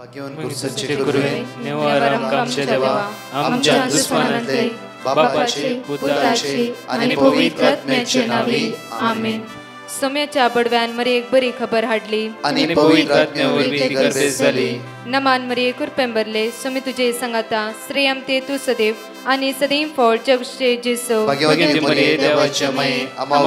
सच्चे गुरुवे नेवारम आमचे देवा आमच्या दुश्मनांतले बापाचे पुत्राचे आणि पवित्र आत्म्याचे नावे आमेन. सोम्याच्या बडव्यान मरे एक बरी खबर हाडली आणि पवित्र आत्म्यावर ती गरजेस झाली. नमान मरे कुरपेंबरले सोमी तुझे संगाता श्रेयम ते तू सदैव आणि सदैव फळ जगचे जेसो. भाग्यवती मरिये देवाच्या माये आम्हा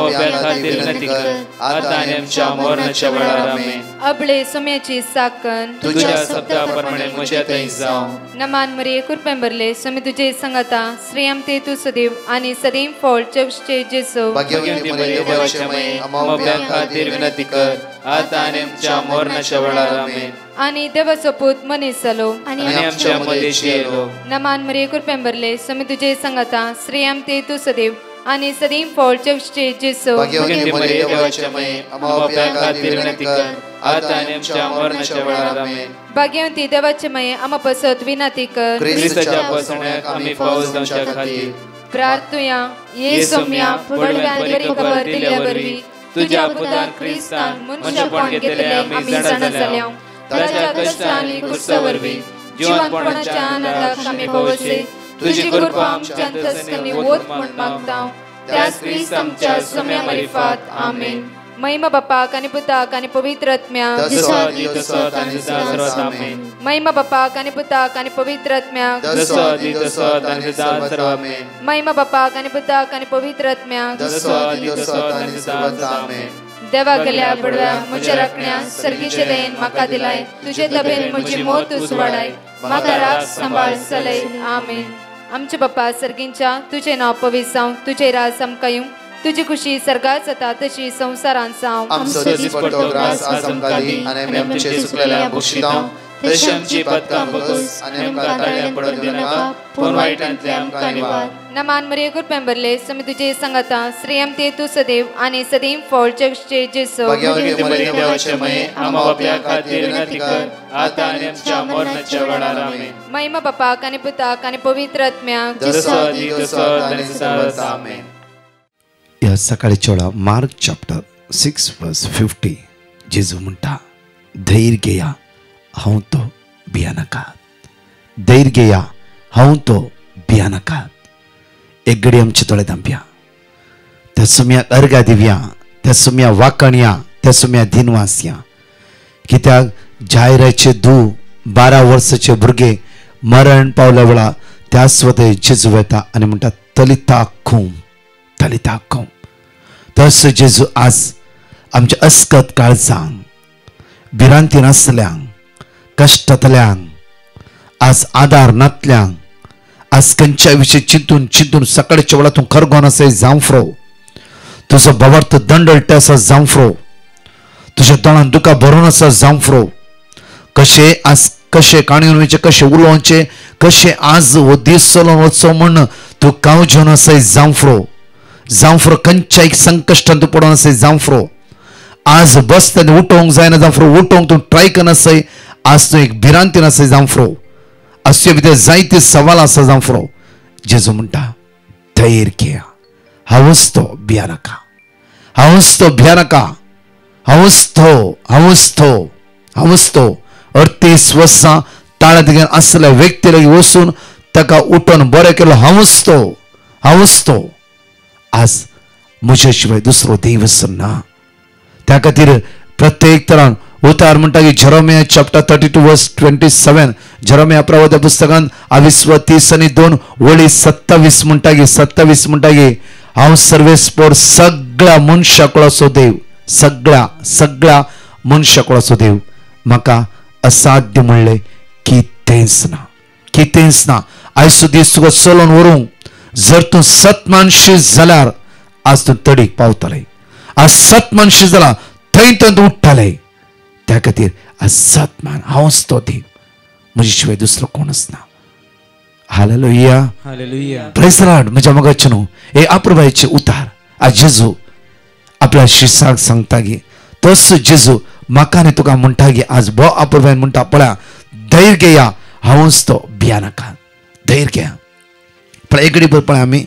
खातीर विनंती कर आता आणि आमच्या मरणाच्या वेळार आमेन. अबळे सोम्याची साकन तुझ्या शब्दाप्रमाणे म्हज्या थंय जावं. नमान मरे कुरपेंबरले सोमी तुझे संगाता श्रेयम ते तू सदैव आणि सदैव फळ जगचे जेसो. भाग्यवती मरिये देवाच्या माये आम्हा खातीर विनंती कर आता आणि आमच्या मरणाच्या वेळार आमेन. आणि देवाचो पूत मनीस जालो आणि आमच्या मध्येशी येलो. नमान मरे कुरपेंबरले सोमी तुझे संगाता श्रेयम ते तू सदैव आणि सदैव फळ जगचे जेसो. भाग्यवती मरिये देवाच्या माये आम्हा खातीर विनंती कर आता आणि आमच्या मरणाच्या वेळार आमेन. भाग्यवती देवाचे माये आम्हा पसत विनंती कर ख्रिस्ताच्या पसण्याक आम्ही पावस जावच्या खातीर प्रार्थुया. ये सोम्या बडव्यान बरी खबर दिल्या वरवी तुझ्या पुतान ख्रिस्तान मनशापण घेतले आम्ही जाणा जाल्या. ताच्या कष्टांनी कुर्सावरवी जीवनपणाच्या आनंदाक आम्ही पवसे तुझी कृपा आमच्या अंतस्करणी वोत म्हण मागता. त्याच ख्रिस्त आमच्या सोम्या मार्फत आमेन. महिमा बापाक आणि पुताक आणि पवित्र आत्म्याक महिमा बापाक आणि पुताक आणि पवित्र आत्म्याक महिमा बापाक आणि पुताक आणि पवित्र आत्म्याक देवा गेल्या बडव्या म्हज्या राखण्या सर्गीचे देन म्हाका दिलाय. तुझे तबेन म्हजी मोत उसवाडाय म्हाका राख सांबाळ चलय. आमेन. आमचे बाप्पा सर्गींच्या तुझे नाव पवित्र जावं. तुझे राज आमकां येवं. तुझी खुशी सर्गात जाता तशी संसारांत जावं. आमचो दिसपट्टो ग्रास आज आमकां दी आनी आमी आमचे सुकलेल्या बक्षितांव तशी आमची पदकां बगस आनी आमकां ताळ्यां पडोवन दिनाका पूण वायटांतले आमकां निवार. नमान मरे कुरपेंबरले सोमी तुझे संगाता श्रेयम ते तू सदैव आणि सदैव फळ जगचे जेसो. भाग्यवती मरिये देवाचे माये आम्हा बाप्या खातीर विनंती कर आता आणि आमच्या मरणाच्या वेळार आमेन. महिमा बापाक आणि पुताक आणि पवित्र आत्म्याक आमेन. या सकाळच्या वेळा मार्क चॅप्टर 6:50 जेजू म्हणटा धैर्य घेया हांव तो भिया नाकात. धैर्य घेया हांव तो भिया नाकात. एक घडी आमचे दोळे धांपया. त्या सुम्याक अर्घा दिवया. त्या सुम्या वाकणया. त्या सुम्या दिनवासया. कित्याक जायराचे 12 वर्साचे भुरगे मरण पावल्या वेळा त्या स्वतः जेजू येता आनी म्हणटा तलिता खूम तलिता खूम. तसो जेजू आज आमच्या अस्कत काळजांक भिरांतीन आसल्यांक कश्टांतल्यांक आज आदार नातल्यांक आज खंयच्या विशीं चिंतून चिंतून सकाळच्या वेळा तूं खरगोन आसा जावफ्रो. तुजो भवार्थ दंडळटे आसा जावफ्रो. तुज्या तोंडान दुकां भरून आसा जावफ्रो. कशें आज कशें काणयोन वयचें कशें उलोवचें कशें आज हो दीस चलोवन वचो म्हण तूं कावजोन आसा जावफ्रो. जावफ्रो खंयच्या एक संकश्टान तूं पडोन आसा जावफ्रो. आज बसतना उठोवंक जायना जावफ्रो. उठोवंक तूं ट्राय करना आसा. आज तूं एक भिरांतीन आसा जावफ्रो. अशे भितर जायती सवाल आसा जावफ्रो. जेजू म्हणटा धैर्य घेया हांवूच तो भिया नाका. हांवूच तो भिया नाका. हांवूच तो हांवूच तो हांवूच तो. 38 वर्सां ताळ्या दिगेन आसलेल्या व्यक्ती लागीं वचून ताका उठोवन बरें केलो. हांवूच तो हांवूच तो. आज म्हज्या शिवाय दुसरो देव ना. त्या खातीर प्रत्येक तरान उतार म्हणटा की जेरेमिया चॅप्टर 32:27 जेरेमिया प्रवाद पुस्तकांत 22:30-2 म्हणटा की 27 म्हणटा की हांव सर्वेस्पोर सगळ्या मनशाकुळाचो देव. सगळ्या मनशाकुळाचो देव. म्हाका असाध्य म्हणलें कितेंच ना. कितेंच ना. आयचो दीस तुका चलोवन व्हरूंक जर तूं सतमानशी जाल्यार आज तूं तडीक पावतलें. आज सतमानशी जाला थंय तूं उठ्ठालें. त्या खातीर आज सतमान हांवूच तो देव. म्हजे शिवाय दुसरो कोणच ना. Hallelujah hallelujah. Praise the Lord. म्हज्या मोगाचे न्हू हे अप्रभायचे उतार आज जेजू आपल्या शिष्याक सांगता की तसो जेजू म्हाका आनी तुका म्हणटा की आज बो अप्रभायन म्हणटा पळया धैर्य घेया हांवूच तो भिया नाका. धैर्य घेया. पण एकडी पळय आमी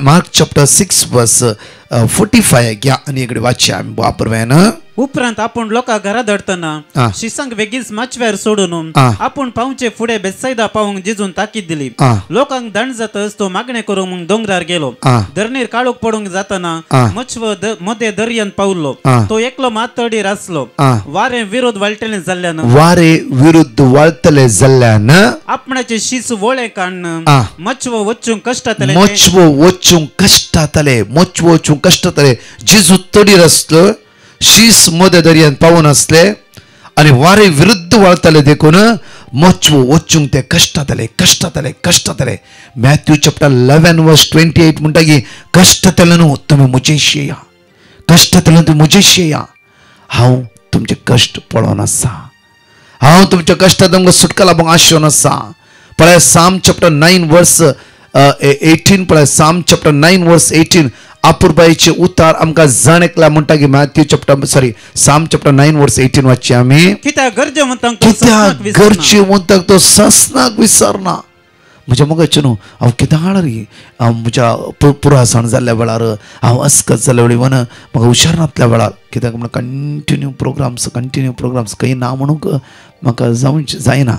मार्क चॅप्टर 6:45 घ्या आनी एकडी वाचया आमी बो अप्रभायन उपरांत आपण लोकां घरा धडतना शिसांक बेगीच माचव्यार सोडून आपण पावचे फुडें बेतसायदा पावूंक जेजून ताकीद दिली. लोकांक दंड जातच तो मागणे करूंक म्हूण दोंगरार गेलो. धरणीर काळोख पडूंक जातना मच्छव मध्य दर्यान पावलो. तो एकलो मातडीर आसलो. वारे विरोध वळतले जाल्ल्यान आपणाचे शीस वळे काडन मच्छव वचूंक कष्टातले जेजू तडीर आसलो. शीस मध्य दर्यान पावून असले आणि वारे विरुद्ध वळतले देखून मच्छव वचूंक ते कष्टातले. मॅथ्यू चॅप्टर 11:28 म्हणटा की कष्टातले न्हू तुम्ही म्हजेशी येया. कष्टातले तुम्ही म्हजेशी येया. हांव तुमचे कष्ट पळोवन आसा. हांव तुमच्या कष्टांत तुमकां सुटका लाभूंक आशेवन आसा. पळय साम चॅप्टर 9:18 पळय साम चॅप्टर 9:18 अपुरबाईचे उतार आमकां जाण एकला म्हणटा की मॅथ्यू चॅप्टर साम चॅप्टर 9:18 वाचचे आमी. कित्याक गरजेवंताक तो ससनाक विसरना. म्हज्या मोगाचे न्हू हांव कितें रे हांव म्हज्या पुरासण जाल्ल्या वेळार हांव अस्कत जाल्ल्या वेळी म्हाका हुशार नासल्या वेळार कित्याक म्हण कंटिन्यू प्रोग्राम्स खंय ना म्हणूंक म्हाका जायना.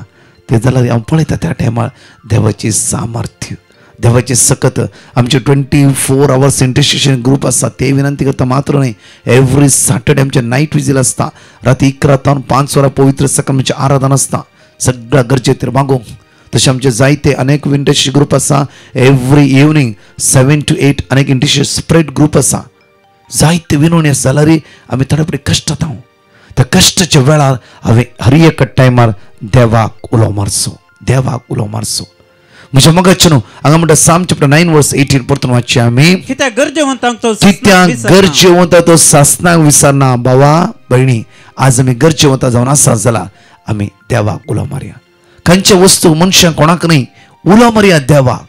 ते जाल्यार हांव पळयता त्या टायमार देवाची सामर्थ्य देवाची सकत आमचे 24 hours इंटरसेशन ग्रुप आसा. ते विनंती करता मात्र न्ही एवरी सॅटर्डे आमचे नाईट विजील आसता. राती 11 तावन 5 वरां पवित्र सकाळचे आराधन आसता. सगळ्या गरजेचेर मागूंक. तशें आमचे जायते अनेक इंटरसेशन ग्रुप आसा. एवरी इवनिंग 7 to 8 अनेक इंटरसेशन स्प्रेड ग्रुप आसा. जायते विनवणी आसा जाल्यार आमी थोडे फुडें कश्टात हांव त्या कश्टाच्या वेळार हांवें हर एक टायमार देवाक उलो मारचो. म्हज्या मगाचे न्हू हांगा म्हणटा साम चॅप्टर 9:18 परतून वाचचे आमी. कित्याक गरजेवंताक तो सासनाक विसरना. भावा भयणी आज आमी गरजेवंत जावन आसा जाल्यार आमी देवाक उलो मारया. खंयच्या वस्तू मनशांक कोणाक न्ही उलो मारया देवाक.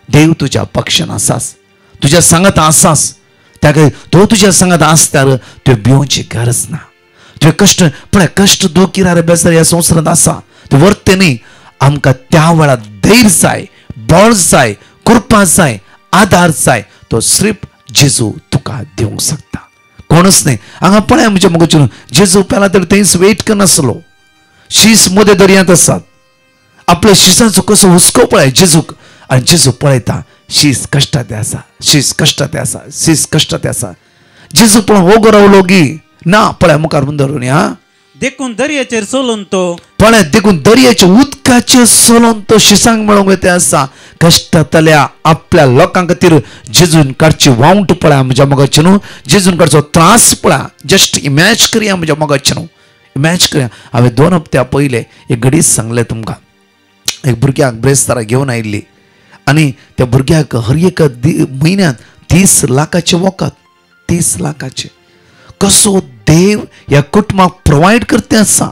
देव तुज्या पक्षान आसास. तुज्या सांगात आसास. त्या तो तुज्या सांगात आसल्यार त्यो भिवची गरज ना. तुवें कष्ट दुखी बेजार ह्या संवसारांत आसा ते वर्ते न्ही. आमकां त्या वेळार धैर्य जाय बळ जाय कृपा जाय आधार जाय. तो सिर्फ जेजू तुका दिवंक शकता. कोणच न्ही. हांगा पळय म्हज्या मोगाचे जेजू पेला तर थंयच वेट करनासलो. शीस मध्य दर्यांत आसात. आपल्या शिसांचो कसो हुस्को पळय जेजूक आनी जेजू पळयता शीस कश्टात आसा. जेजू पळोवन ओगो रावलो गी ना. पळय मुखार मुंदरून या देखून दर्याचेर सोलून तो पळय देखून दर्याच्या उदकाचेर सोलून तो शिसांक मेळोंक येते आसा. कश्टातल्या आपल्या लोकां खातीर जेजून काडची वावंट पळय म्हज्या मोगाचे न्हू. जेजून काडचो त्रास पळय. जस्ट इमॅज करया म्हज्या मोगाचे न्हू. इमॅज करया. हांवें 2 हप्त्या पयले एक घडीच सांगलें तुमकां. एक भुरग्याक ब्रेस्तारा घेवन आयिल्ली आनी त्या भुरग्याक हर एक म्हयन्यात 30 लाखाचे वखद. 30 लाखाचे. कसो देव ह्या कुटुंबाक प्रोवायड करते आसा.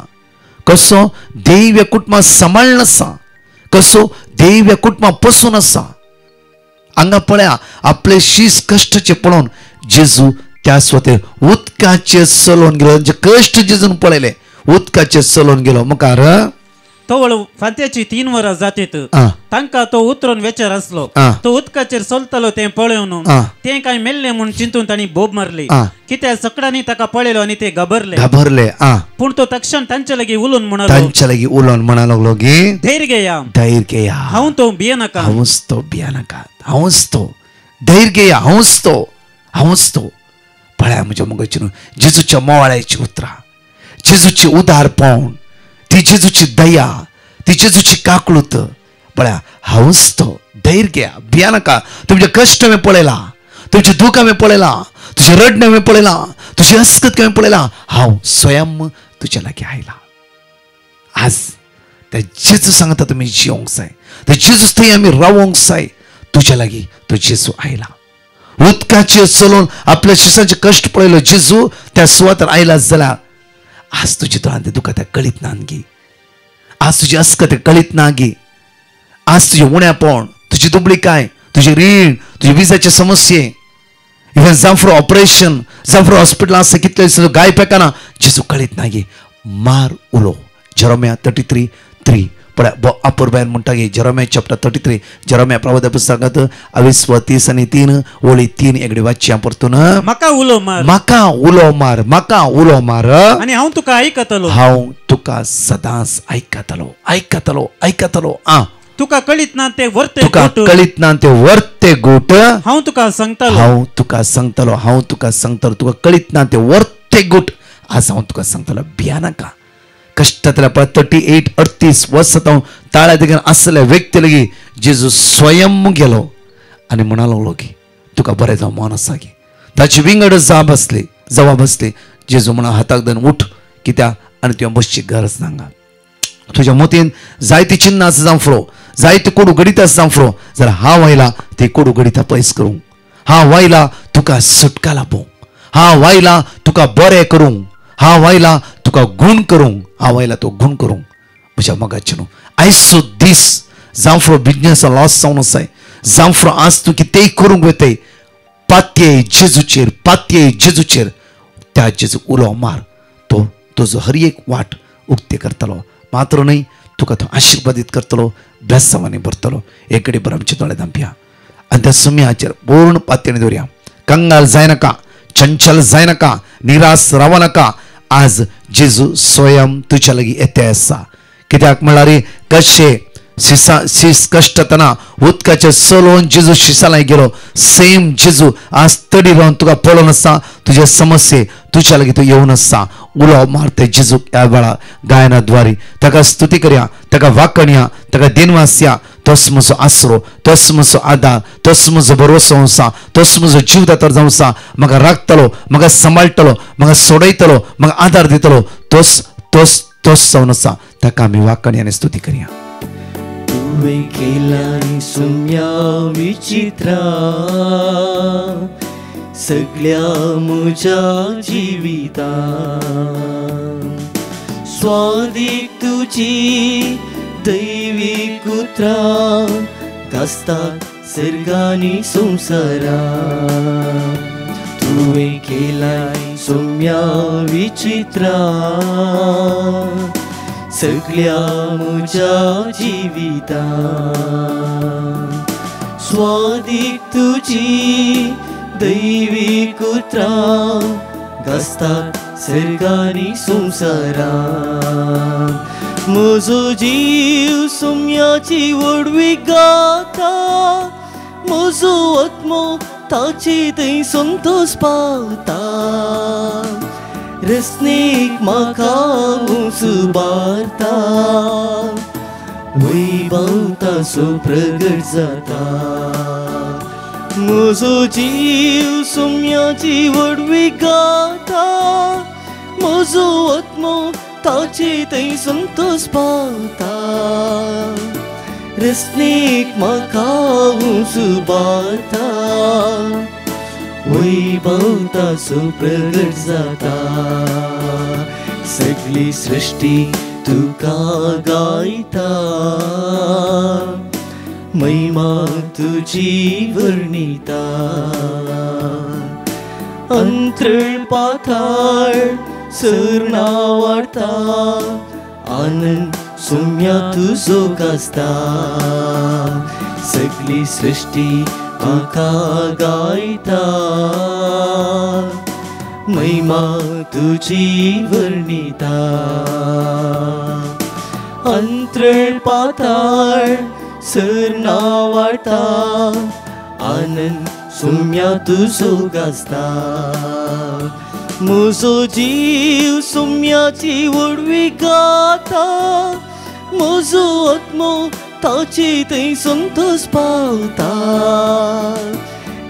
कसो देव ह्या कुटुंबाक सांबाळन आसा. कसो देव ह्या कुटुंबाक पसून आसा. हांगा पळया आपले शीस कश्टाचे पळोवन जेजू त्या स्वतेर उदकाचे चलोवन गेलो. कश्ट जेजून पळयले उदकाचे चलोवन गेलो. मुखार तवळ फांत्याची 3 वरां जातीत. तांकां तो उतरून वेचार आसलो. तो उदकाचेर चलतलो तें पळोवन तें काय मेल्ले म्हूण चिंतून तांणी बोब मारली. कित्याक सकडांनी ताका पळयलो आनी ते घाबरले. पूण तो तक्षण तांचे लागीं उलोवन म्हणा लागलो की धैर्य घेया हांव तो भियेनाका. हांवूच तो धैर्य घेया हांवूच तो. पळया म्हज्या मोगाची जेजूच्या मोवाळ्याची उतरां जेजूची उदारपण ती जेजूची दया ती जेजूची काकळूत. पळया हांवूच तो धैर्य घ्या भिया नाका. तुमचे कष्ट हांवें पळयला. तुमचे दुख हांवें पळयला. तुझे रडणे हांवें पळयला. तुझी अस्कत हांवें पळयला. हांव स्वयं तुज्या लागीं आयला. आज त्या जेजू सांगता तुमी जिवंक जाय. त्या जेजू थंय आमी रावोंक जाय. तुज्या लागीं तो जेजू आयला. उदकाचेर चलोवन आपल्या शिसांचे कश्ट पळयलो जेजू त्या सुवातेर आयला जाल्यार आज तुझी दोळ्यांत दुखा त्या कळीत ना गी. आज तुझी अस्कत कळीत ना गी. आज तुझे उण्यापण तुझी दुबळीकाय तुझे रीण तुझे विजाचे समस्ये इवन जाफरो ऑपरेशन जाफरो हॉस्पिटल आसा कितले गाय पेकाना जेजू कळीत ना गे. मार उलो. जेरोमिया 33:3 पळय अपूर्बायन म्हणटा की जेरोमिया चॅप्टर 33 जेरोमिया प्रवादी पुस्तकांत 22:30 आणि 3 ओळी 3 एकडे वाचया परतून म्हाका उलो मार म्हाका उलो मार म्हाका उलो मार आणि हांव तुका आयकतलो हांव तुका सदांच आयकतलो आयकतलो आयकतलो तुका कळीत ना ते वर्ते तुका कळीत ना ते वर्ते गोट हांव तुका सांगतलो हांव तुका सांगतलो हांव तुका सांगतलो तुका कळीत ना ते वर्ते गोट आज हांव तुका सांगतलो भिया नाका कष्टातल्या 38 वर्सां ताळ्या देगेन आसले व्यक्ती लेगी जेजू स्वयं गेलो आनी म्हणा लागलो की तुका बरें जावं मन आसा की ताची विंगड जबाब आसली जेजू म्हणा हाताक धरून उठ कित्याक आनी तुवें बसची गरज नांगा तुज्या मोतीन जायती चिन्ह आसा जावं फुडो जायते कोडू गडीत आसा जावं फुडो जाल्यार हांव आयला ते कोडू गडीता पयस करूंक हांव आयला तुका सुटका लापोवंक हांव आयला तुका बरें करूंक हांव आयला तुका गूण करूंक हांव आयला तो गूण करूंक म्हज्या मोगाचे न्हू आयचो दीस जावं फुडो बिजनेस लॉस जावन आसाय जावं फुडो आज तूं कितेंय करूंक वताय पातये जेजूचेर त्या जेजू उलो मार तो तुजो हर एक वाट उक्ती करतलो मात्र न्हय तुका तो आशिर्वादीत करतलो ब्लेसांनी भरतलो एकडे बरं आमचे दोळे धांपया आनी त्या सुमयाचेर पूर्ण पातयेन दवरया कंगाल जायनाका चंचल जायनाका निराश रावं नाका आज जेजू स्वयं तुज्या लागीं येते आसा कित्याक म्हळ्यार कशे शीस कश्टतना उदकाचे चलोवन जेजू शिसालाय गेलो सेम जेजू आज तडी रावन तुका पळोवन आसा तुजे समस्ये तुज्या लागीं तूं येवन आसा उलो मारते जेजू ह्या वेळा गायनाद्वारे ताका स्तुती करया ताका वाकणया ताका दिनवासया तोच म्हजो आसरो तोच म्हजो आदार तोच म्हजो भरवसो आसा तोच म्हजो जीवदातो जावन आसा म्हाका राखतलो म्हाका सांबाळटलो म्हाका सोडयतलो म्हाका आदार दितलो तोच तोच तोच जावन आसा ताका आमी वाकणया आनी स्तुती करया तुवें केलाय सुम्या विचित्रा सगळ्या म्हज्या जिवितांत स्वादीक तुजी दैवीक उतरां गाजतात सर्गांनी संवसारांत तुवें केलाय सुम्या विचित्रा सगळ्या म्हज्या जिवितांत स्वादीक तुजी दैवीक उतरां गाजतात सर्गांनी संवसारांत म्हजो जीव सुम्याची वडवी गाता म्हजो आत्मो ताची थंय संतोष पावता रसनेक म्हाका सुबारता वैभव ताचो प्रगट जाता म्हजो जीव सुम्याची वडवी गाता म्हजो आत्मो ताचे थंय संतोष पावता रसनेक म्हाका सुबारता वैभव ताचो प्रगट जाता सगळी सृष्टी तुका गायता महिमा तुजी वर्णिता अंतळ पाताळ सर्ना वाडता आनंद सुम्या तुजो गाजता सगळी सृष्टी म्हाका गायता महिमा तुजी वर्णिता अंतळ पाताळ सर्ना वाडटा आनंद सुम्या तुजो गाजता म्हजो जीव सुम्याची वडवी गाता म्हजो आत्मो ताचे थंय संतोष पावता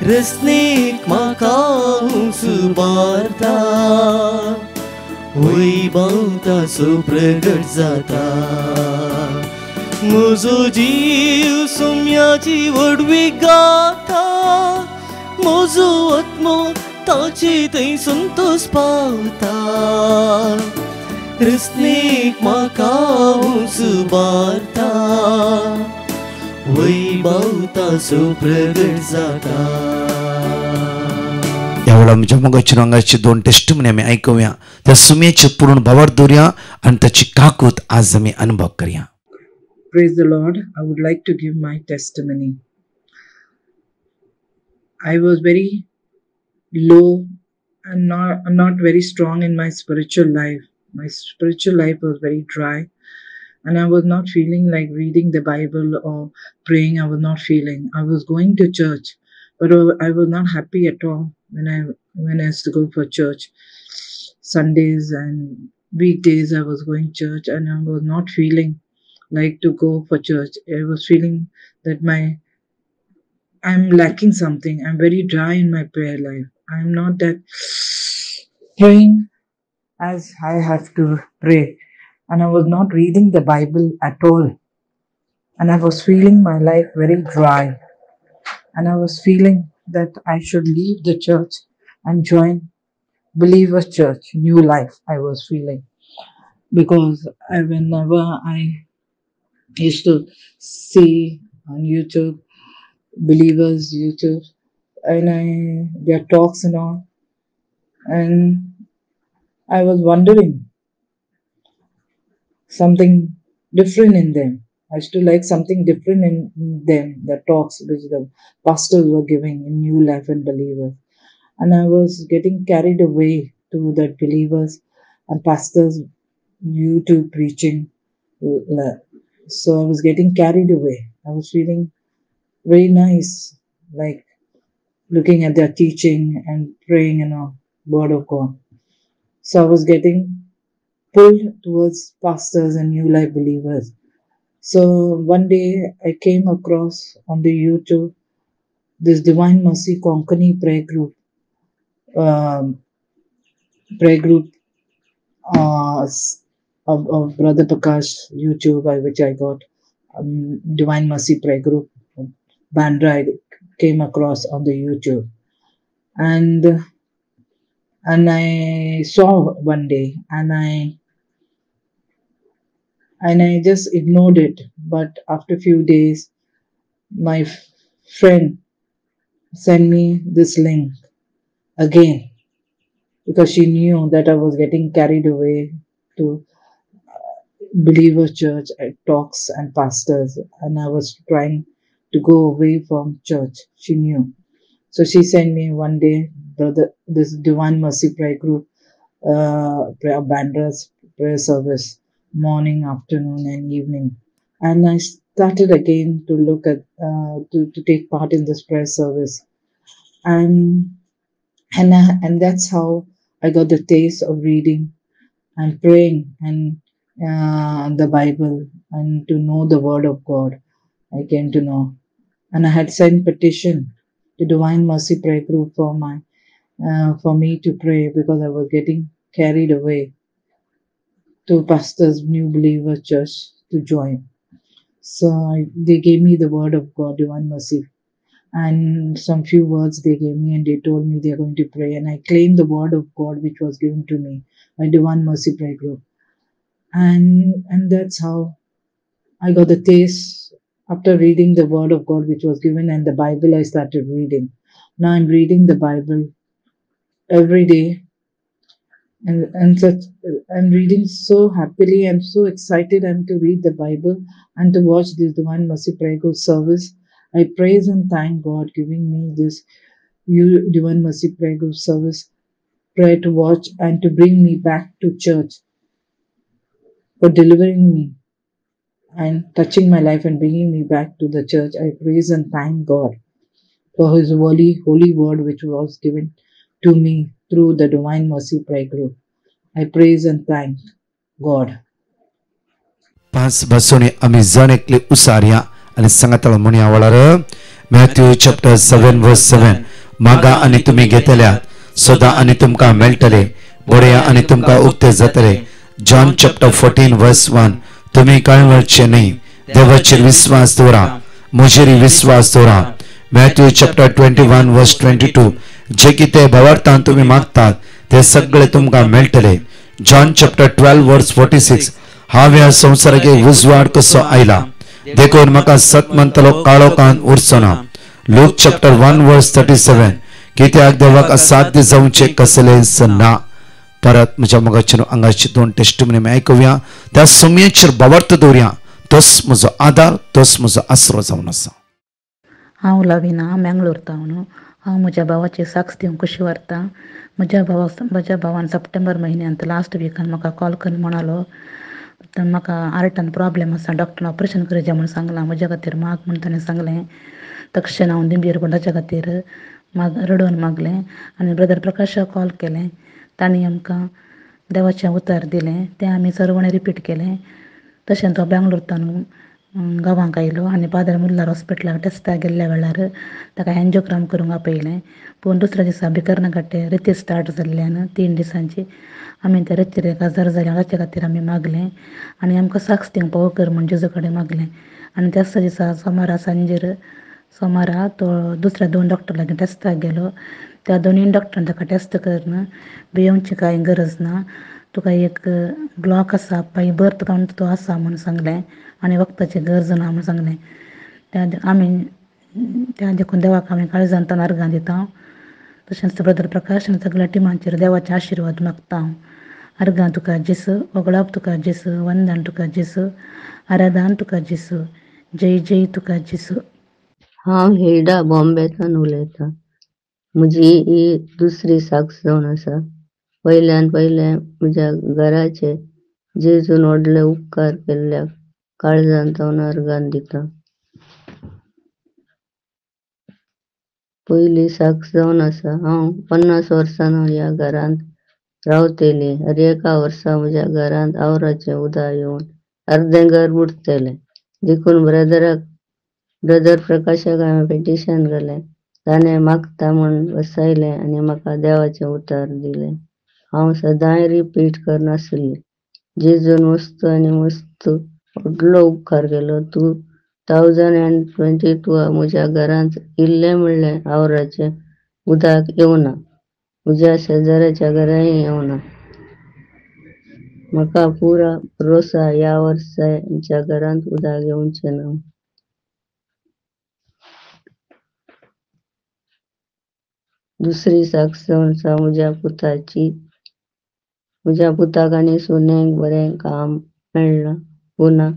रसनेक म्हाका सुबारता वैभव ताचो प्रगट जाता म्हजो जीव सुम्याची वडवी गाता म्हजो आत्मो ताचे थंय संतोष पावता रसनेक म्हाका सुबारता वैभव ताचो प्रगट जाता ह्या वेळा आमच्या मोगाच्या रंगाचे 2 टेस्टमनी आमी आयकुया त्या सुमेचे पूर्ण भावार्थ दवरया आनी ताची काकूत आज आमी अनुभव करया Praise the Lord. I would like to give my testimony. I was very low and not very strong in my spiritual life. My spiritual life was very dry, and I was not feeling like reading the Bible or praying. I was not feeling. I was going to church, but I was not happy at all when I used to go for church. Sundays and weekdays I was going church, and I was not feeling like to go for church. I was feeling that I'm lacking something. I'm very dry in my prayer life. I'm not that praying as I have to pray. And I was not reading the Bible at all. And I was feeling my life very dry. And I was feeling that I should leave the church and join Believer's Church, New Life, I was feeling. Because whenever I used to see on YouTube, Believers YouTube, and their talks and all, and I was wondering something different in them. I used to like something different in them, the talks which the pastors were giving in New Life and Believers. And I was getting carried away to that Believers and pastors YouTube preaching. So I was getting carried away. I was feeling very nice, like looking at their teaching and praying in a word of God. So I was getting pulled towards pastors and New Life Believers. So one day I came across on the YouTube this Divine Mercy Konkani prayer group of Brother Prakash YouTube, by which I got Divine Mercy prayer group. Bandra I came across on the YouTube, and I saw one day, and I just ignored it. But after a few days, my friend sent me this link again, because she knew that I was getting carried away to Believer Church talks and pastors, and I was trying to go away from church. She knew. So she sent me one day, brother, this Divine Mercy prayer group, Bandra's prayer service, morning, afternoon and evening. And I started again to look at, to take part in this prayer service. And that's how I got the taste of reading and praying and the Bible, and to know the Word of God. I came to know, and I had sent petition to Divine Mercy prayer group for me to pray, because I was getting carried away to pastors New Believer Church to join. So they gave me the Word of God, Divine Mercy, and some few words they gave me, and they told me they are going to pray, and I claimed the Word of God which was given to me by Divine Mercy prayer group, and that's how I got the taste. After reading the Word of God which was given and the Bible, I started reading. Now I'm reading the Bible every day, and I'm reading so happily. I'm so excited. I'm to read the Bible and to watch this Divine Mercy prayer group service. I praise and thank God giving me this Divine Mercy prayer group service, prayer to watch and to bring me back to church, for delivering me and touching my life and bringing me back to the church. I praise and thank God for His holy word which was given to me through the Divine Mercy prayer group. I praise and thank God. Pas basoni amizan ekli usaria आणि सांगताला म्हणी आवळार Matthew chapter 7 वर्स 7 मागा आणि तुम्ही घेतल्यात सदा आणि तुमका मेळटले बोडया आणि तुमका उक्ते जातले. जॉन चॅप्टर 14 वर्स 1 तुम्ही कळवळचे नाही, देवाचेर विश्वास दवरा, म्हजेर विश्वास दवरा. मॅथ्यू चॅप्टर 21 वर्स 22 जे कितें भावार्थान तुम्ही मागतात ते सगळे तुमका मेळटले. जॉन चॅप्टर 12 वर्स 46 हांव ह्या संवसाराक उजवाड कसो आयला, देखून म्हाका सत म्हणटलो काळो कान उरचोना. लूक चॅप्टर 1 वर्स 37 कित्याक देवाक असाध्य जावचे कसलेच ना. परत म्हज्या मोगाचेर हांगाची दोन टेस्टिमनी आयकुया, त्या समयाचेर भावार्थ दवरया. तोच म्हजो आदार, तोच म्हजो आसरो जावन आसा. हांव लविना मँगलोरतावन. हांव म्हज्या भावाची साक्ष दिवंक कशी व्हरतां. म्हज्या भावान सप्टेंबर म्हयन्यांत लास्ट विकान म्हाका कॉल करून म्हणालो म्हाका हार्टान प्रॉब्लेम आसा, डॉक्टरान ऑपरेशन करचें म्हूण सांगलां. म्हज्या खातीर माग म्हूण ताणें सांगलें. तक्षण हांव दिंबीर पंडाच्या खातीर रडोवन मागलें आनी ब्रदर प्रकाशाक कॉल केलें. तांणी आमकां देवाचें उतर दिलें. तें आमी सर्वणें रिपीट केलें. तशें तो बँगलोरतान गांवांक आयलो आनी पाद्र मुल्लार हॉस्पिटलाक टेस्टाक गेल्ल्या वेळार ताका एन्जिओग्राम करूंक आपयलें. पूण दुसऱ्या दिसा भिकर्ण गांठे रिती स्टार्ट जाल्ल्यान 3 दिसांची आमी त्या रितीक आजार जालें. ताचे खातीर आमी मागलें आनी आमकां साक्ष दिवंक पावो कर म्हूण जेजू कडेन मागलें. आनी त्याच दिसा सोमारा तो दुसऱ्या 2 डॉक्टर लागीं टेस्टाक गेलो. त्या 2 डॉक्टरान ताका टेस्ट करून भियोवची कांय गरज ना, तुका एक ब्लॉक आसा पांय बर्थ कावंट तो आसा म्हूण सांगलें आनी वखदाची गरज ना म्हूण सांगलें. त्या देखून देवाक हांवें काळजांत तान अर्गां दितां. तशेंच ब्रदर प्रकाश आनी सगळ्या टिमाचेर देवाचे आशिर्वाद मागता. अर्गां तुका जेसू, ओगळाप तुका जेसू, वंदन तुका जेसू, आराधन तुका जेसू, जय जय तुका जेसू. हांव हिल्डा बॉम्बेसान उलयतां. म्हजी ही दुसरी साक्ष जावन आसा. पयल्यान पयलें म्हज्या घराचे जेजून व्हडले उपकार केल्ल्या काळजांत हांव अर्गां दितां. पयली साक्ष जावन आसा. हांव 50 वर्सां ह्या घरांत रावतेली. हर एका वर्सा म्हज्या घरांत आवराचें उदक येवन अर्दें घर बुडतलें. देखून ब्रदर प्रकाशाक हांवें पेटिशन घालें. ताणें मागता म्हूण बसयलें आनी म्हाका देवाचें उतर दिलें. हांव सदांय रिपीट करनासली. जेजून मस्तू आनी मस्तू व्हडलो उपकार केलो. 2022 म्हज्या घरांत इल्लें म्हणलें आवराचें उदक येवना. म्हज्या शेजाऱ्याच्या घरांय येवना. म्हाका पुरा भरोसा ह्या वर्सा आमच्या घरांत उदक येवचें ना. दुसरी साक्ष जावन आसा म्हज्या पुताची. म्हज्या पुताक आनी सुनेक बरें काम मेळ्ळां. पुना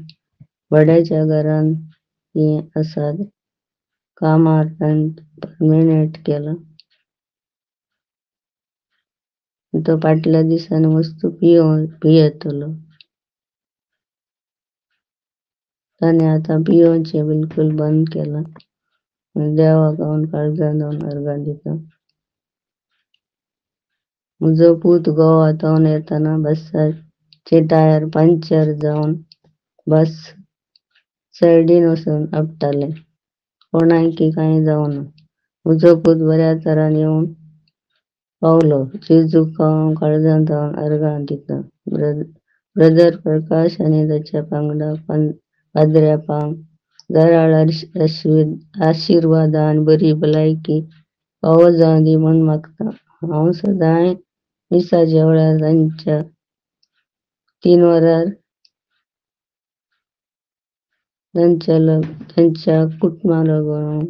भाड्याच्या घरांत हीं आसात. कामार ताणें परमनेंट केलां. तो फाटल्या दिसांनी मस्त पियेतलो. ताणें आतां पियोवचें बिलकुल बंद केलां. देवाक हांव काळजांत अर्गां दितां. म्हजो पूत गोवातावन येतना बसाचे टायर पंक्चर जावन बस सायडीन वचून आपटालें. कोणायकी कांय जावना. म्हजो पूत बऱ्या तरान येवन पावलो. जेजूक हांव काळजांत अर्गां दितां. ब्रदर प्रकाश आनी ताच्या वांगडा पाद्र्यापांक घराळ आशिर्वाद आनी बरी भलायकी फावो जावं दी म्हूण मागतां. हांव सदांय मिसाच्या वेळार तांच्या 3 वरार तांच्या कुटुंबा लागून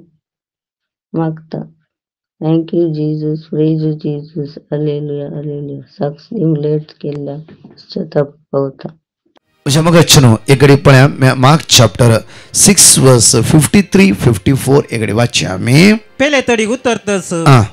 मागतां. Thank you Jesus, praise you Jesus, hallelujah hallelujah. साक्ष दिवंक लेट केल्ल्या पश्चाताप पावता. म्हज्या मगचनो एकडे पळया मार्क चॅप्टर 6 वर्स 53-54 एकडे वाचया आमी. पेले तडीक उतरतस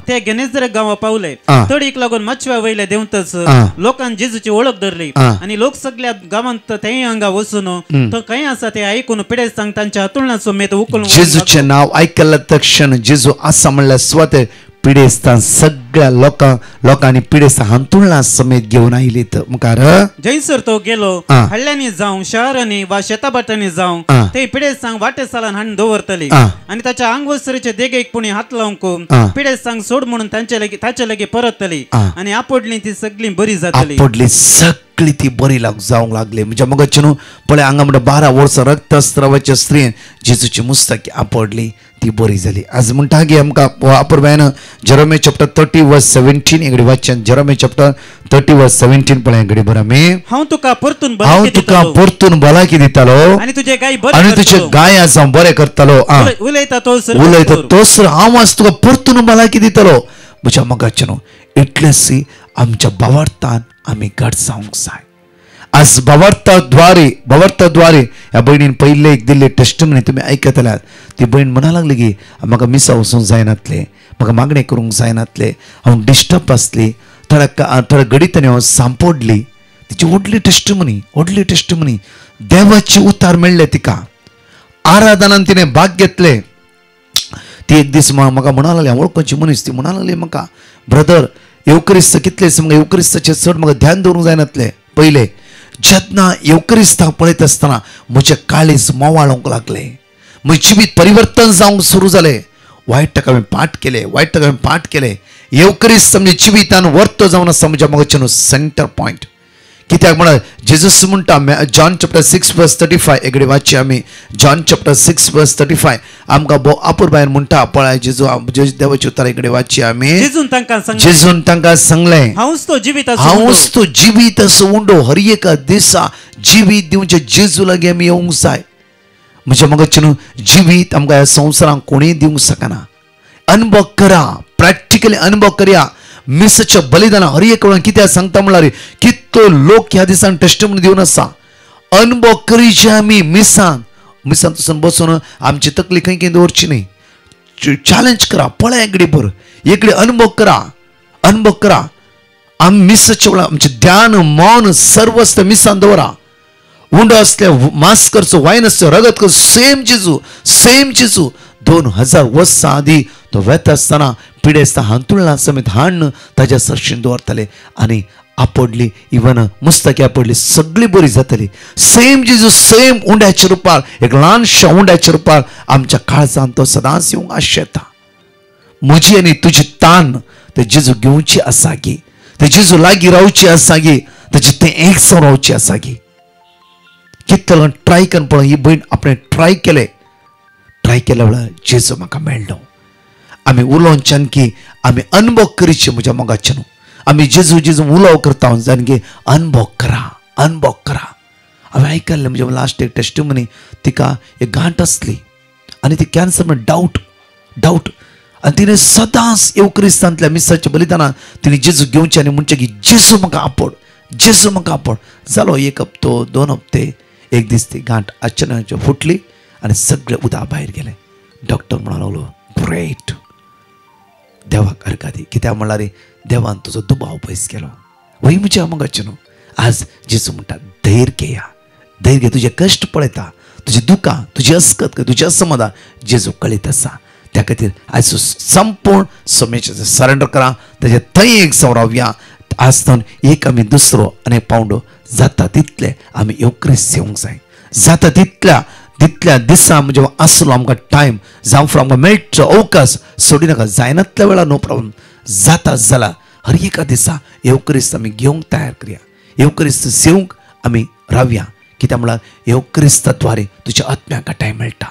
ते गेनेसरेत गांवा पावले. तडीक लागून मच्छव्या वयले देंवतस लोकांनी जेजूची वळख धरली आनी लोक सगळ्या गांवांत तेय हांगा वचून तो खंय आसा ते आयकून पिडेस्त सांग तांच्या हातुळा समेत उखलून जेजूचें नांव आयकल्या तक्षण जेजू आसा म्हणल्यार स्वता पिडेस्तां सगळ्या लोकांनी पिडेस्तां हांतुळा समेत घेवन आयलीत. मुखार जैसर तो गेलो हळ्यांनी जावं शहरांनी वा शेताबाटांनी जावं ते पिडेस्तांक वाटे सालान हाडून दवरतली आनी ताच्या आंगवसरीचे देगेकपणी हात लावंक पिडेस्तांक सोड म्हणून ताचे लागी परतली आनी आपडली ती सगळी बरी जातली. आपडली सगळी ती बरी जावंक लागली. म्हज्या मगचनो पळय हांगा म्हणटा 12 वर्सां रक्तस्रावाच्या स्त्रीन जेजूची मुस्ताकी आपडली ती बरी जाली. आज म्हणटा गे आमकां वापरबायन जेरोमिया चॅप्टर 30 वर्स 17 एकडे वाचन. जेरोमिया चॅप्टर 30 वर्स 17 पळय एकडे बरं मी हांव तुका परतून भलायकी दितालो आनी तुजे गाय आसा बरें करतालो. उलयता तोच हांव आज तुका परतून भलायकी दितालो. म्हज्या मगचनो इतलेच आमच्या भावार्थान आमी घट जावंक जाय. आज भावार्थाद्वारे ह्या भयणीन पहिले एक दिल्ली टेस्टमनी तुम्ही ऐकतल्यात. ती भयण म्हणा लागली की म्हाका मिसा वचूंक जायनातले, म्हाका मागणें करूंक जायनातले, हांव डिस्टर्ब आसली, थोड्या घडीतनी हांव सांपडली. तिची व्हडली टेस्टमनी देवाची उतार मेळ्ळे तिका. आराधनान तिणें भाग घेतले. ती एक दीस म्हाका म्हणा लागली, हांव वळखुची मनीस, ती म्हणा लागली म्हाका, ब्रदर येवकरिस्त कितले म्हाका येवकरिस्ताचे चड म्हाका ध्यान दवरूंक जायनातले. पहिले जेन्ना येवकरिस्ताक पळयत आसतना म्हजें काळीज मोवाळोंक लागलें, म्हजें जिवीत परिवर्तन जावंक सुरू जालें. वायटाक हांवें पाठ केले. येवकरिस्त म्हणजे जिवितान वर्त जावन आसा म्हज्या मोगाचें सेंटर पॉयंट. कित्याक म्हळ्यार जेजूस म्हणटा जॉन चॅप्टर 6:35 एकडे वाची आमी. जॉन चॅप्टर 6:35 आमकां भोव आपूर भायर म्हणटा पळय जेजू देवाची उतार एकडे वाची आमी. जेजून तांकां सांगलें, हांवूच तो जिवीत असो उंडो. हर एका दिसा जिवीत दिवचें जेजू लागीं आमी येवंक जाय. म्हज्या मोगाचें जिवीत आमकां ह्या संवसारांत कोणीय दिवंक शकना. अनुभव करा, प्रॅक्टिकली अनुभव करया. मिसाच्या बलिदान हर एक वेळा कित्याक सांगता म्हळ्यार कितलो लोक ह्या दिसान टेस्टमनी दिवन आसा. अनुभव करीचे आमी मिसान तसून बसून आमची तकली खंय खंय दवरची न्ही. चॅलेंज करा, पळय एकडी अनुभव करा. आमी मिसाच्या वेळा आमचे ध्यान मौन सर्वस्व मिसान दवरा. उंडो असले मास करचो, वायन असले रगत करचो, सेम जेजू 2000 वर्सां आदी तो वेत आसतना पिडेस्ता हांतुळा समेत हाडून ताज्या सरशीन दवरताले आनी आपडली इवन मुस्तकी आपडली सगळी बरी जातली. सेम जेजू सेम उंड्याच्या रुपार, एक ल्हानशा उंड्याच्या रुपार आमच्या काळजांत तो सदांच येवंक आशेता. म्हजी आनी तुजी तान ते जेजू घेवची आसा गी, ते जेजू लागीं रावची आसा गी, ताचे तें एक जावन रावची आसा गी. कितलो ट्राय करून पळय, ही भयण आपणें ट्राय केल्या वेळार जेजू म्हाका मेळ्ळो. आमी उलोवच्यान की आमी अनुभव करीचे. म्हज्या मोगाचे न्हू, आमी जेजू उलोव करता जाणगे अनुभव करा. हांवें आयकल्लें म्हणजे लास्ट एक टेस्टिमनी तिका एक गांठ आसली आनी ती कॅन्सर म्हणजे डावट आनी तिणें सदांच येवकरिस्तांतल्या मिसाच्या बलिदानान तिणें जेजू घेवचें आनी म्हणचें की जेजू म्हाका आपड. जालो 1 हप्तो 2 हप्ते, एक दीस ती गांठ अचानक फुटली आनी सगळे उदक भायर गेलें. डॉक्टर म्हणूंक लागलो ग्रेट, देवाक अर्घा दी. कित्याक म्हळ्यार देवान तुजो दुबाव पयस केलो. वय म्हज्या मोगाचें न्हू, आज जेजू म्हणटा धैर्य घे. तुजे कश्ट पळयता, तुजी दुकां, तुजी अस्कत, तुजें असमाधान जेजू कळीत आसा. त्या खातीर आयज संपूर्ण सोमेचें सरेंडर करा, ताजे थंय एक जावन रावया. आज तर एक आमी दुसरो आनी पावंडो जाता तितले आमी येवकरिस्त येवंक जाय. जाता तितल्या दिसा म्हणजे आसलो आमकां टायम जावं फुडें आमकां मेळचो अवकाश सोडिनाका. जायनातल्या वेळार नो प्रॉब्लम, जाता जाल्यार हर एका दिसा येवकरिस्त आमी घेवंक तयार करया. येवकरिस्त सेवंक आमी रावया. कित्याक म्हळ्यार येवकरिस्ताद्वारे तुज्या आत्म्याक घटाय मेळटा,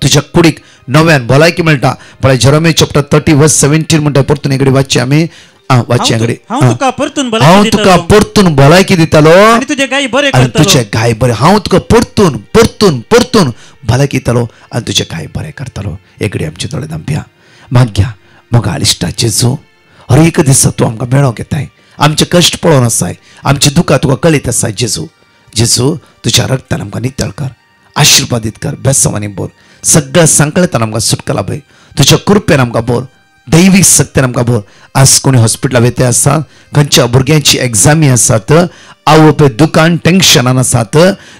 तुज्या कुडीक नव्यान भलायकी मेळटा. पळय जेरेमिया चॅप्टर 30:17 म्हणटा. परतून एकडे वाचची आमी. हांव तुका परतून भलायकी दितालो आनी तुजे गाय बरे. हांव तुका परतून भलायकी दितालो आनी तुजे गाय बरें करतालो. एकडे आमचे दोळे धांप्या माग्या. मोगा इश्टा जेजू हर एक दिसा तूं आमकां मेळोंक येताय. आमचे कश्ट पळोवन आसाय, आमची दुकां तुका कळीत आसाय. जेजू तुज्या रक्तान आमकां नितळ कर, आशिर्वादीत कर, बेसवानी बोर. सगळ्या सांकळेतान आमकां सुटका लाभय. तुज्या कृपेन आमकां बोर, दैवीक सत्यान आमकां बोर. आज कोणी हॉस्पिटलां वेते आसा, खंयच्या भुरग्यांची एग्जामी आसात, आवय बापूय दुकान टेन्शनान आसात,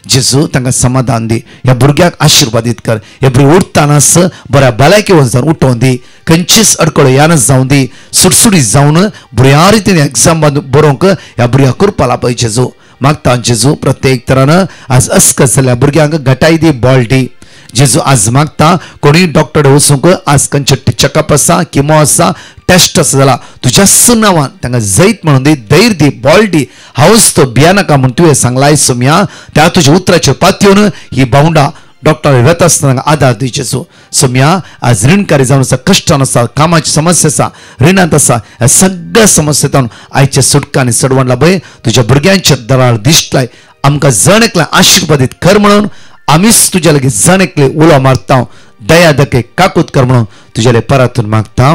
जेजू तांकां समाधान दी. ह्या भुरग्याक आशिर्वादीत कर. हे भुरगीं उठतानाच बऱ्या भलायकी वचून उठोवन दी. खंयचीच अडकळ यानच जावं दी. सुटसुटीत जावन बऱ्या रितीन एग्जाम बरोवंक ह्या भुरग्याक करपा लाभय. जेजू मागता जेजू प्रत्येक तरान आज अस्कत जाल्ल्या भुरग्यांक घटाय दी, बॉल दी. जेजू आज मागता कोणी डॉक्टर वचूंक आज खंयचे चेकअप आसा, किमो आसा, टेस्ट आसा जाल्यार तुज्या नांवान तांकां जैत म्हणून दी, धैर्य दी, बॉल दी. हांवच तो भियानाका म्हूण तुवें सांगलाय सोम्या. त्या तुज्या उतराचेर पातयेवन ही भावंडा डॉक्टर वेता आसतना तांकां आदार दी. जेजू सोम्या आज ऋणकारी जावन आसा, कश्टान आसा, कामाची समस्या आसा, रिणांत आसा, ह्या सगळ्या समस्येंतून आयच्या सुटका आनी सडवण लाभय. तुज्या भुरग्यांचे दरार दिश्टलाय. आमकां जण एकल्या आशिर्वादीत कर म्हणून आमीच तुज्या लागीं जण एकले उलो मारता. दया दके काकूत कर म्हणून तुज्याले परतून मागता.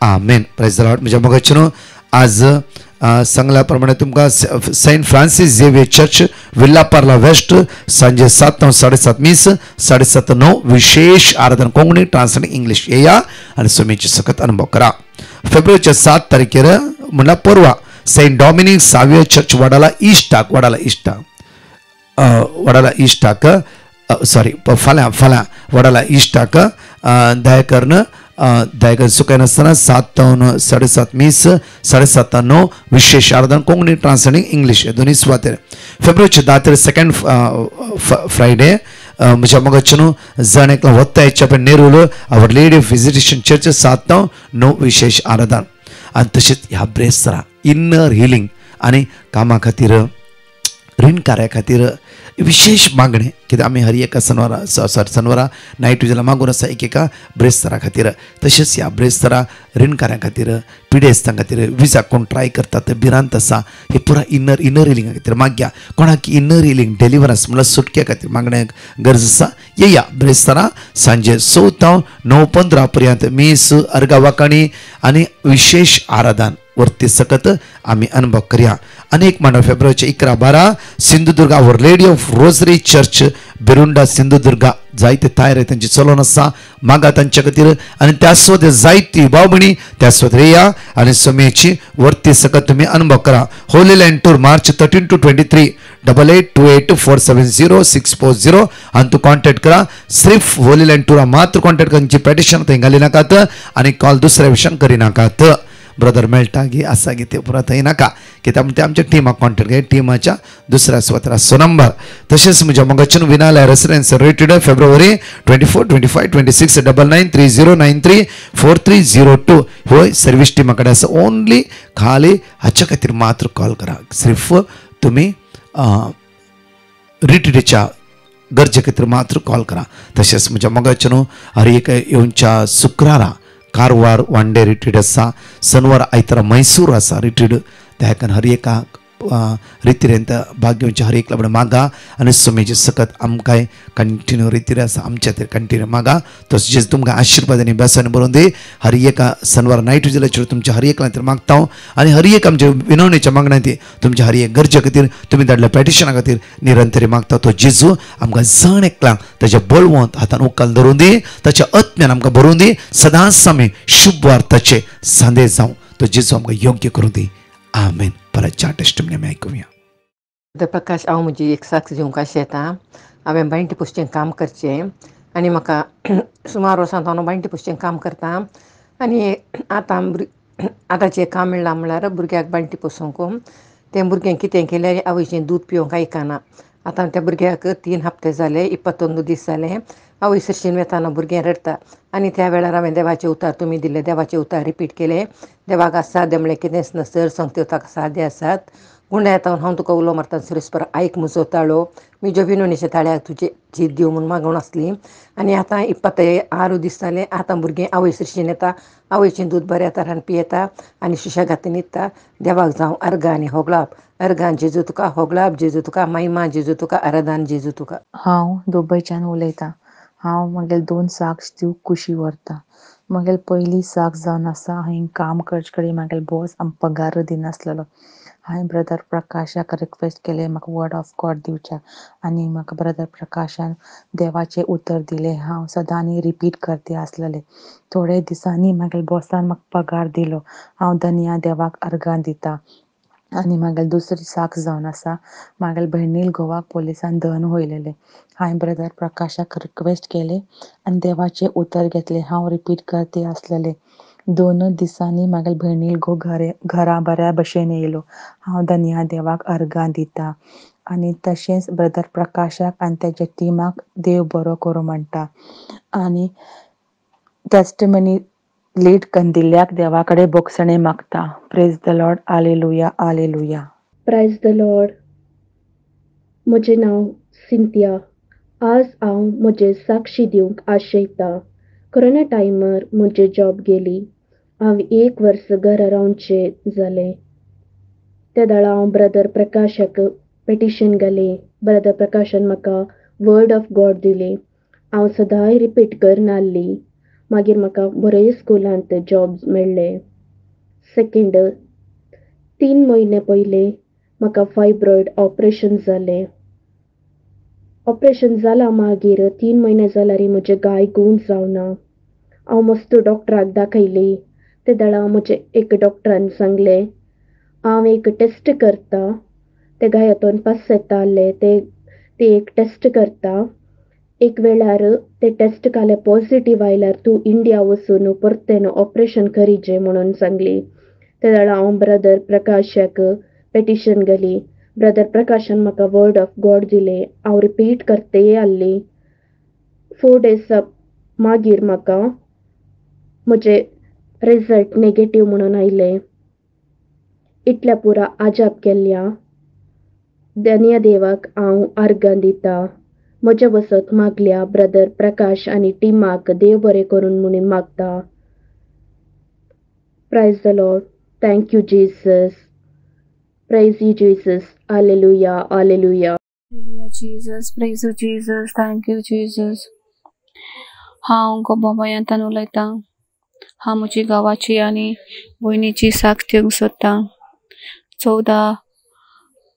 आमेन. Praise the Lord. म्हज्या मोगाचें आज सांगल्या प्रमाणे तुमकां Saint Francis Xavier church विल्लापार्ला waste सांजे 7 ते 7:30 मीस 7:30 ते 9 विशेष आराधना कोंकणी ट्रान्सलेट इंग्लिश येया आनी सोमेची सकत अनुभव करा. फेब्रुवारीच्या 7 तारखेर म्हणल्यार परवा सेंट डॉमिनिक सावियर चर्च वडाला इश्टाक सॉरी फाल्यां वडाला इश्टाक दयाकर सुखाय नासतना 7 ते 7:30 मीस 7:30 ते 9 विशेष आराधना कोंकणी ट्रान्सलेटिंग इंग्लिश दोन्ही सुवातेर. फेब्रुवारीच्या 10 तारीख सेकंड फ्रायडे म्हज्या मोगाचें जण एकला वत्ता हेच्या नेरूल आवर लेडी ऑफ विजिटेशन चर्च 7 ते 9 विशेष आराधना. आनी तशेंच ह्या ब्रेस्तरा इन्नर हिलिंग आनी कामा खातीर रीण कार्या खातीर विशेष मागणे कित्याक आमी हर एका शेनवारा नायट विजला मागून आसा एकेका ब्रेस्तरा खातीर. तशेंच ह्या ब्रेस्तरा रीण कार्या खातीर पिडेस्तां खातीर विजा कोण ट्राय करतात भिरांत आसा हे पुरा इन्नर हिलिंगा खातीर मागया. कोणाक इन्नर हिलिंग डेलिव्हरन्स म्हणल्यार सुटके खातीर मागण्याक गरज आसा येया ब्रेस्तरा सांजे 6 ते 9:15 पर्यंत मीस अर्गा वाकाणी आनी विशेष आराधन वरती सकत आम्ही अनुभव करूया. अनेक मांडव फेब्रुवारीचे 11-12 सिंधुदुर्ग आवर lady of rosary church बिरुंडा Sindhudurga जायते तयार त्यांची चलोन आसा मागा तांच्या खातीर आनी त्या सोद जायती भाव भयणी त्या सोद येया आनी सोमेची वरती सकत तुम्ही अनुभव करा. Holy land tour March 13 to 23 8828470640 आणि तू कॉन्टॅक्ट करा. सिर्फ होली लँड टूरा मात्र कॉन्टॅक्ट करची पेटिशन थंय घाली नाकात आनी कॉल दुसऱ्या विशयान करी नाकात. ब्रदर मेळटा गी आसा गी ते पुरा थंय नाका कित्याक ते आमच्या टिमाक कॉन्टॅक्ट घे टिमाच्या दुसऱ्या सुवातेर आसो नंबर. तशेंच म्हज्या मोगाचें विनालय रेसिडेन्स रेटेड फेब्रुवारी 24, 25, 26 9930934302 होय सर्विस टिमा कडेन आसा. ओन्ली खाली हाच्या खातीर मात्र कॉल करा. सिर्फ तुम्ही रिट्रीटच्या गरजे खातीर मात्र कॉल करा. तशेंच म्हज्या मोगाचें हर एक येवच्या शुक्रारा कारवार वांडे रिट्रीट आसा. शनिवार आयतारा मैसूर आसा रिट्रीट. त्या हर एका रितीरेन भाग घेवचे हर एक लबड मागा आनी सोमेची सकत आमकां कंटिन्यू रितीर आसा आमच्या खातीर कंटिन्यू मागा. तशेंच तुमकां आशिर्वादांनी बेसांनी बरोवन दी. हर एका शनिवार नायट विजिलाचेर तुमच्या हर एकल्या खातीर मागता आनी हर एक आमच्या विनवणेच्या मागण्यां ती तुमच्या हर एक गरजे खातीर तुमी धाडल्या पेटिशना खातीर निरंतरी मागता. तो जेजू आमकां जण एकल्यांक ताचे बळवंत हातान उखाल धरून दी ताच्या आत्म्यान आमकां भरून दी. सदांच आमी शुभ वार्ताचे संदेश जावं तो जेजू आमकां योग्य करून दी. आमेन. परतच्या टेस्टमनी आमी आयकुया. प्रकाश हांव म्हजी एक साक्ष दिवंक अशें येता. हांवें बांयटी पोस्टेन काम करचें आनी म्हाका सुमार वर्सां हांव बांयटी पोस्टेन काम करता आनी आतांचें काम म्हणलां म्हणल्यार भुरग्याक बांयटी पोसोवंक तें भुरग्यांक कितें केलें आवयचें दूद पिवंक आयकना. आतां त्या भुरग्याक 3 हप्ते जाले 21 दीस जाले आवय सरशीन वेताना भुरगें रडटा आनी त्या वेळार हांवें देवाचें उतार तुमी दिले देवाचें उतार रिपीट केलें. देवाक सादे म्हणलें कितेंच नसर संगते ताका सादे आसात गुंडा येता हांव तुका उलो मारता सुरेस्पर आयक म्हजो ताळो म्हज्या विनवणेच्या ताळ्याक तुजें जीत दिव म्हूण मागून आसली. आनी आतां 26 दीस जाले आतां भुरगें आवय सरशीन येता आवयचें दूद बरें तरान पियेता आनी सुशेगाद न्हिदता. देवाक जावं अर्गा आनी होगलाप अर्गान जेजू तुका होगलाप जेजू तुका महिमा जेजू तुका आराधन जेजू तुका. हांव दुबयच्यान उलयतां. हांव म्हगेले 2 साक्ष दिवंक खुशी व्हरतां. म्हगेले पयली साक्ष जावन आसा हांवें काम करचे कडेन म्हगेलो बॉस आमकां पगार दिनासलेलो. हांवें ब्रदर प्रकाशाक रिक्वेस्ट केलें म्हाका वर्ड ऑफ गॉड दिवच्या आनी म्हाका ब्रदर प्रकाशान देवाचें उतर दिलें. हांव सदांनी रिपीट करते आसलेलें. थोडे दिसांनी म्हगेल्या बॉसान म्हाका पगार दिलो. हांव धन्या देवाक अर्गां दितां. आनी म्हगेलें दुसरी साक्ष जावन आसा म्हगेल्या भयणील घोवाक पुलिसान दहन वयलेलें. हांवें ब्रदर प्रकाशाक रिक्वेस्ट केलें आनी देवाचें उतर घेतलें. हांव रिपीट करते आसलेलें. 2 दिसांनी म्हगेल्या भयणील घोव घरा बऱ्या भशेन येयलो. हांव धन्या देवाक अर्गां दितां आनी तशेंच ब्रदर प्रकाशाक आनी तेज्या टिमाक देव बरो करूं म्हणटा आनी टेस्टिमनी लीड कंदिल्ल्याक देवा कडेन बोगसणें मागता. Praise the Lord. Hallelujah hallelujah. Praise the Lord. म्हजें नांव सिंथिया. आज हांव म्हजें साक्षी दिवंक आशयतां. कोरोना टायमार म्हजें जॉब गेली. हांव 1 वर्स घरा रावचें जालें. त्या दाळा हांव ब्रदर प्रकाशाक पेटिशन घालें. ब्रदर प्रकाशान म्हाका वर्ड ऑफ गॉड दिली. हांव सदांय रिपीट करनासली. मागीर म्हाका बरे स्कुलांत जॉब मेळ्ळे. सेकंड 3 महिने पयले म्हाका फायब्रॉइड ऑपरेशन जालें. ऑपरेशन जाला मागीर 3 महिने जाल्यार म्हजें गाय गूण जावना. हांव मस्त डॉक्टराक दाखयली. ते दाळा म्हजे एक डॉक्टरान सांगलें हांव एक टेस्ट करता. ते गायातून पास येताले ते एक टेस्ट करता. एक वेळार ते टेस्ट काले पॉझिटिव्ह आयल्यार तूं इंडिया वचून परतेन ऑपरेशन करीजे म्हणून सांगली. ते दाळा हांव ब्रदर प्रकाशाक पेटिशन गेली. ब्रदर प्रकाशान म्हाका वर्ड ऑफ गॉड दिले. हांव रिपीट करते आल्ली. 4 days मागीर म्हाका म्हजे रिझल्ट नेगेटिव्ह म्हणून आयले. इतल्या पुरा आजाप केल्ल्या धन्य देवाक हांव अर्गां दिता. म्हज्या बसत मागल्या ब्रदर प्रकाश आनी टिमाक देव बरें करून म्हणून मागता. Praise the Lord. Thank you Jesus. Praise you, Jesus. Hallelujah. Hallelujah. Hallelujah, Jesus. Praise you, Jesus. Thank you, Jesus. हांव गोबोबायांतल्यान उलयतां. हांव म्हजी गांवाची आनी भयणीची साख दिवंक सोदतां. 14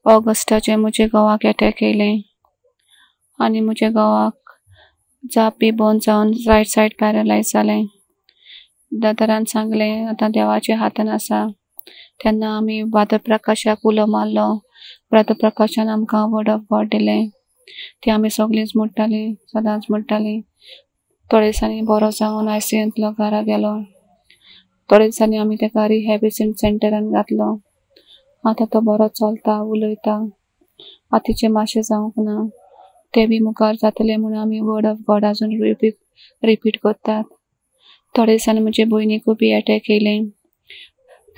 ऑगस्टाचें म्हजे गांवाक अटॅक येयलें आनी म्हज्या गांवाक जाप बी बंद जावन रायट सायड पॅरलायज जालें. दोतोरान सांगलें आतां देवाच्या हातान आसा. तेन्ना आमी ब्रदर प्रकाशाक उलो मारलो. ब्रदर प्रकाशान आमकां वर्ड ऑफ गॉड दिलें. ती आमी सगळींच म्हणटालीं, सदांच म्हणटालीं. थोडे दिसांनी बरो जावन ICUंतलो घरा गेलो. थोडे दिसांनी आमी ताका रिहॅबिलिटेशन सेंटरान घातलो. आतां तो बरो चलता, उलयता. आतांचें मातशें जावंक ना. ते बी मुखार जातले म्हणून आमी वर्ड ऑफ गॉड आजून रिपीट करतात. थोडे दिसांनी म्हजे भयणीकूय बी अटॅक येयलें.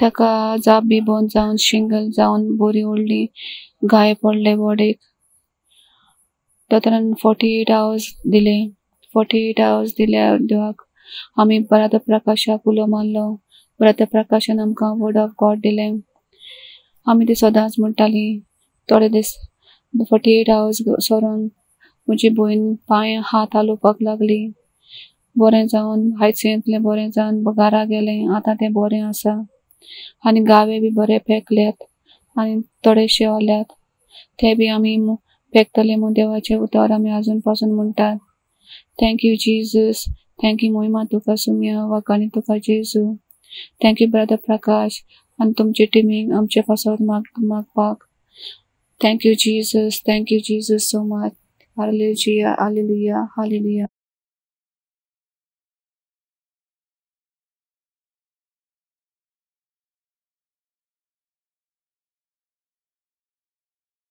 ताका जाप बी बंद जावन शिंगल जावन बरी व्हडली गाय पडले बॉडीक. दोतोरान 48 hours दिले. 48 hours दिल्या देवाक आमी ब्रदर प्रकाशाक उलो मारलो. ब्रदर प्रकाशान आमकां वर्ड ऑफ गॉड दिलें. आमी ती सदांच म्हणटालीं. थोडे दीस 48 hours सरून म्हजी भयण पांय हात हालोवपाक लागली. बरें जावन ICUंतलें बरें जावन घरा गेलें. आतां तें बरें आसा आनी गावे बी बरे पेकल्यात आनी थोडेशे ओल्यात. ते बी आमी पेकतले म्हूण देवाचे उतर आमी आजून पासून म्हणटात. Thank you Jesus. Thank you महिमा तुका सुम्या वाकानी तुका जेजू. थँक यू ब्रदर प्रकाश आनी तुमचे टिमीक आमचे पासत मागपाक. Thank you Jesus. Thank you Jesus so much. Hallelujah. Hallelujah. Hallelujah.